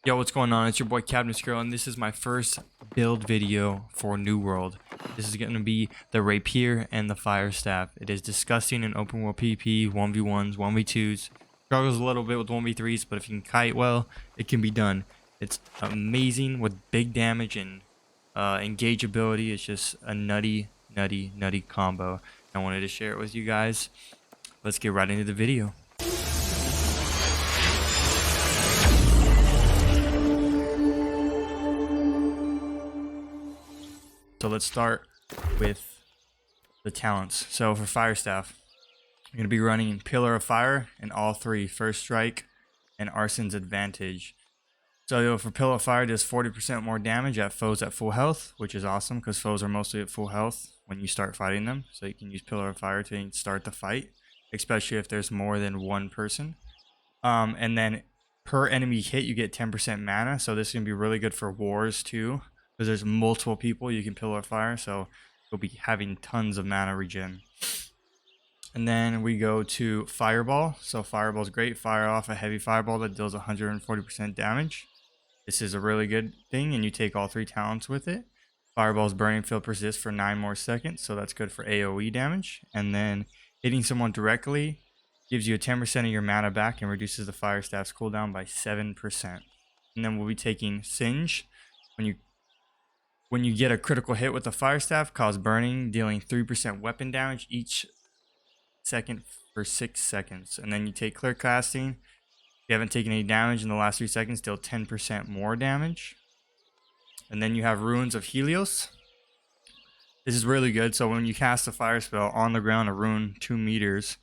Yo, what's going on? It's your boy Captain Skirl, and this is my first build video for New World. This is going to be the Rapier and the Fire Staff. It is disgusting in open world PvP, 1v1s, 1v2s. Struggles a little bit with 1v3s, but if you can kite well, it can be done. It's amazing with big damage and engage ability. It's just a nutty combo. I wanted to share it with you guys. Let's get right into the video. So let's start with the talents. So for Fire Staff, you're going to be running Pillar of Fire and all three: First Strike and Arson's Advantage. So for Pillar of Fire, does 40% more damage at foes at full health, which is awesome because foes are mostly at full health when you start fighting them. So you can use Pillar of Fire to start the fight, especially if there's more than one person. And then per enemy hit, you get 10% mana. So this is going to be really good for wars too, because there's multiple people you can Pillar of Fire, so you'll be having tons of mana regen. And then we go to Fireball. So Fireball is great. Fire off a heavy fireball that deals 140% damage. This is a really good thing, and you take all three talents with it. Fireball's burning field persists for 9 more seconds, so that's good for AoE damage. And then hitting someone directly gives you a 10% of your mana back and reduces the Fire Staff's cooldown by 7%. And then we'll be taking Singe. When you get a critical hit with the Fire Staff, cause burning, dealing 3% weapon damage each second for 6 seconds. And then you take Clear Casting. If you haven't taken any damage in the last 3 seconds, deal 10% more damage. And then you have Runes of Helios. This is really good. So when you cast a fire spell on the ground, a rune 2 meters,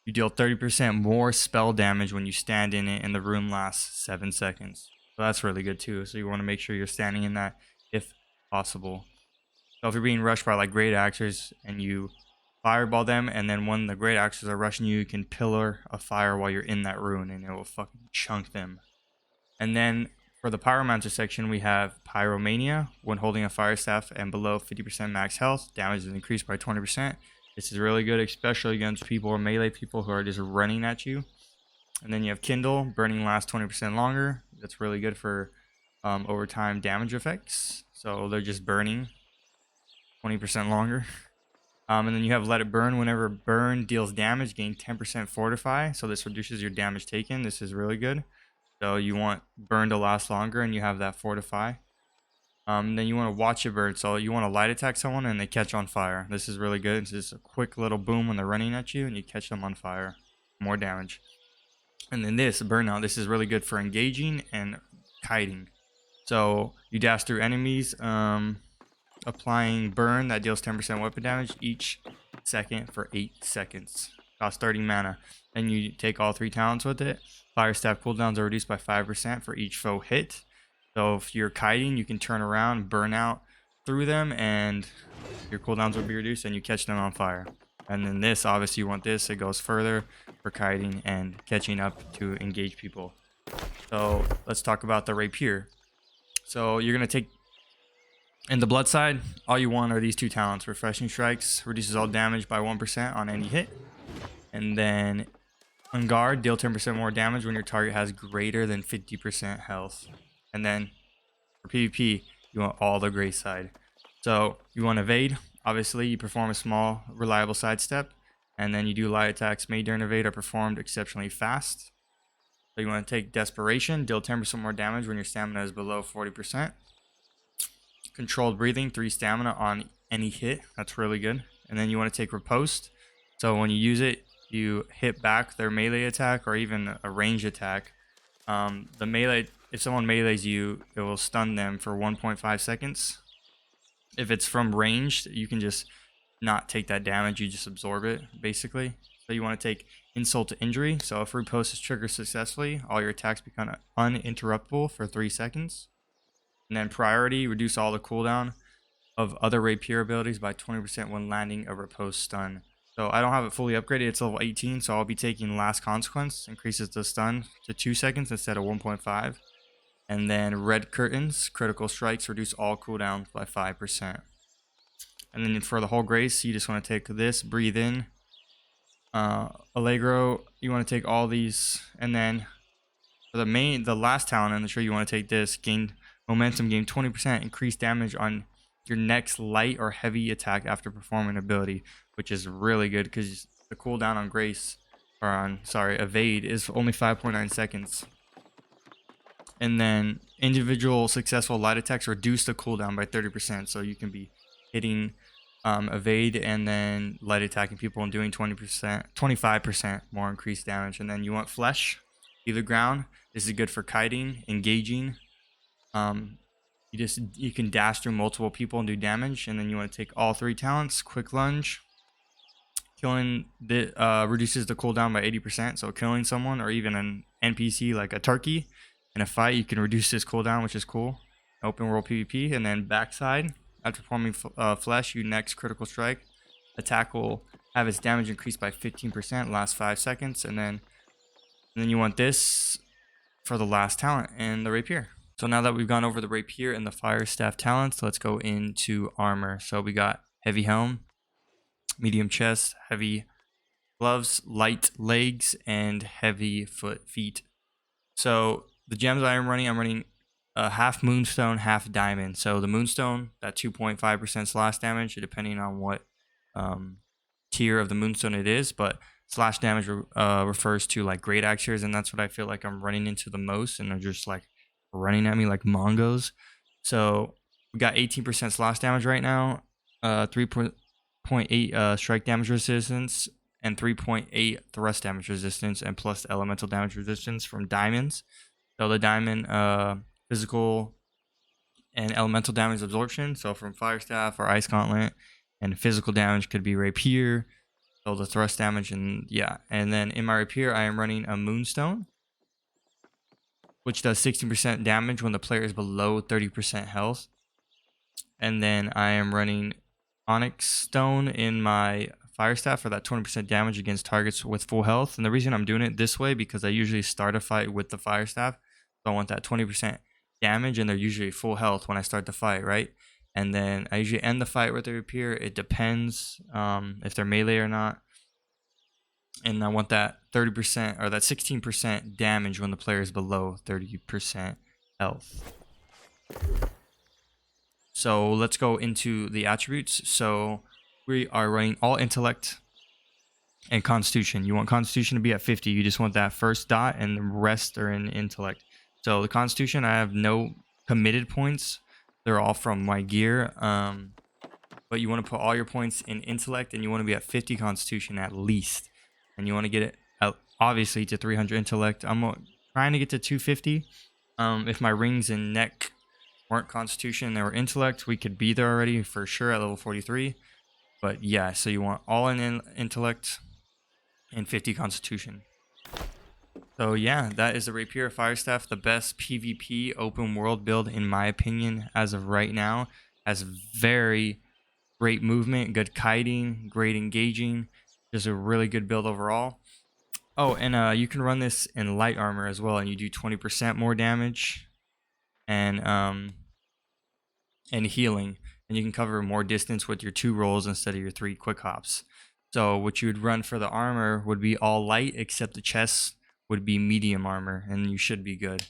you deal 30% more spell damage when you stand in it, and the rune lasts 7 seconds. So that's really good too. So you want to make sure you're standing in that if possible. So if you're being rushed by like great axers and you fireball them, and then when the great axers are rushing you, you can Pillar a Fire while you're in that rune and it will fucking chunk them. And then for the Pyromancer section, we have Pyromania. When holding a Fire Staff and below 50% max health, damage is increased by 20%. This is really good, especially against people or melee people who are just running at you. And then you have Kindle. Burning lasts 20% longer. That's really good for overtime damage effects. So they're just burning 20% longer. And then you have Let It Burn. Whenever burn deals damage, gain 10% Fortify. So this reduces your damage taken. This is really good. So you want burn to last longer, and you have that Fortify. Then you want to Watch It Burn. So you want to light attack someone and they catch on fire. This is really good. It's just a quick little boom when they're running at you and you catch them on fire. More damage. And then this Burnout. This is really good for engaging and kiting. So you dash through enemies, applying burn that deals 10% weapon damage each second for 8 seconds. Costs 30 mana. Then you take all three talents with it. Fire Staff cooldowns are reduced by 5% for each foe hit. So if you're kiting, you can turn around, burn out through them, and your cooldowns will be reduced and you catch them on fire. And then this, obviously you want this, it goes further for kiting and catching up to engage people. So let's talk about the Rapier. So you're going to take, in the blood side, all you want are these two talents. Refreshing Strikes reduces all damage by 1% on any hit. And then on guard, deal 10% more damage when your target has greater than 50% health. And then for PvP, you want all the gray side. So you want Evade. Obviously, you perform a small, reliable sidestep. And then you do light attacks made during Evade are performed exceptionally fast. So you want to take Desperation, deal 10% more damage when your stamina is below 40%. Controlled Breathing, 3 stamina on any hit. That's really good. And then you want to take Riposte. So when you use it, you hit back their melee attack or even a range attack. The melee, if someone melees you, it will stun them for 1.5 seconds. If it's from ranged, you can just not take that damage. You just absorb it, basically. So you want to take Insult to Injury. So if Riposte is triggered successfully, all your attacks become uninterruptible for 3 seconds. And then Priority, reduce all the cooldown of other Rapier abilities by 20% when landing a Riposte stun. So I don't have it fully upgraded. It's level 18, so I'll be taking Last Consequence. Increases the stun to 2 seconds instead of 1.5. And then Red Curtains, critical strikes, reduce all cooldowns by 5%. And then for the whole grace, you just want to take this, breathe in. Allegro, you want to take all these, and then For the last talent, I'm sure you want to take this. Gain momentum, gain 20% increased damage on your next light or heavy attack after performing ability, which is really good because the cooldown on Grace, or on, sorry, Evade is only 5.9 seconds. And then individual successful light attacks reduce the cooldown by 30%, so you can be hitting Evade and then light attacking people and doing 20%, 25% more increased damage. And then you want Flesh, either ground. This is good for kiting, engaging. You can dash through multiple people and do damage. And then you want to take all 3 talents. Quick lunge, killing reduces the cooldown by 80%. So killing someone or even an NPC like a turkey in a fight, you can reduce this cooldown, which is cool. Open world PvP. And then backside, after performing Flesh, you next critical strike. Attack will have its damage increased by 15%, last 5 seconds. And then you want this for the last talent and the Rapier. So now that we've gone over the Rapier and the Fire Staff talents, let's go into armor. So we got heavy helm, medium chest, heavy gloves, light legs, and heavy feet. So the gems I'm running half moonstone, half diamond. So the moonstone, that 2.5% slash damage, depending on what tier of the moonstone it is, but slash damage refers to like great axes, and that's what I feel like I'm running into the most, and they're just like running at me like mongos. So we got 18% slash damage right now, 3.8 strike damage resistance, and 3.8 thrust damage resistance, and plus elemental damage resistance from diamonds. So the diamond physical and elemental damage absorption, so from Fire Staff or Ice Gauntlet, and physical damage could be Rapier, so the thrust damage, and yeah. And then in my Rapier, I am running a Moonstone, which does 16% damage when the player is below 30% health. And then I am running Onyx Stone in my Fire Staff for that 20% damage against targets with full health. And the reason I'm doing it this way, because I usually start a fight with the Fire Staff, so I want that 20% damage, and they're usually full health when I start the fight, right? And then I usually end the fight with the Rapier. It depends if they're melee or not. And I want that 30% or that 16% damage when the player is below 30% health. So let's go into the attributes. So we are running all intellect and constitution. You want constitution to be at 50. You just want that first dot, and the rest are in intellect. So the constitution, I have no committed points. They're all from my gear. But you want to put all your points in intellect, and you want to be at 50 constitution at least. And you want to get it out, obviously, to 300 intellect. I'm trying to get to 250. If my rings and neck weren't constitution, they were intellect, we could be there already for sure at level 43. But yeah, so you want all in intellect and 50 constitution. So yeah, that is the Rapier Fire Staff, the best PvP open world build in my opinion as of right now. Has very great movement, good kiting, great engaging. Just a really good build overall. Oh, and you can run this in light armor as well, and you do 20% more damage and healing, and you can cover more distance with your 2 rolls instead of your 3 quick hops. So what you would run for the armor would be all light, except the chest would be medium armor, and you should be good.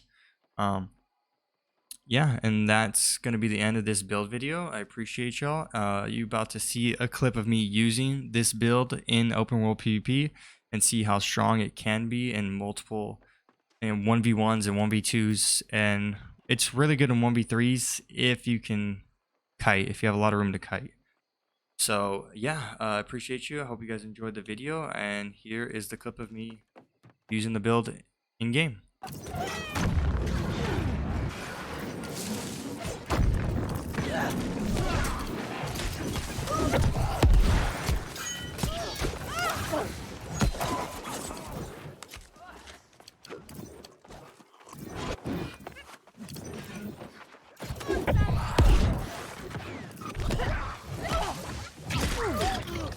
Yeah, and that's going to be the end of this build video. I appreciate y'all. You about to see a clip of me using this build in open world PvP and see how strong it can be in multiple 1v1s and 1v2s, and it's really good in 1v3s if you can kite, if you have a lot of room to kite. So yeah, I appreciate you. I hope you guys enjoyed the video, and here is the clip of me using the build in game.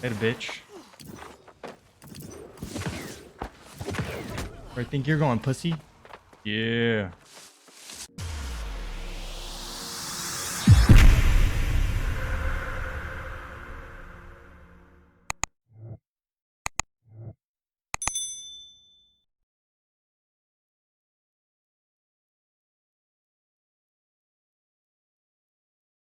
Hey, bitch. Where I think you're going, pussy? Yeah.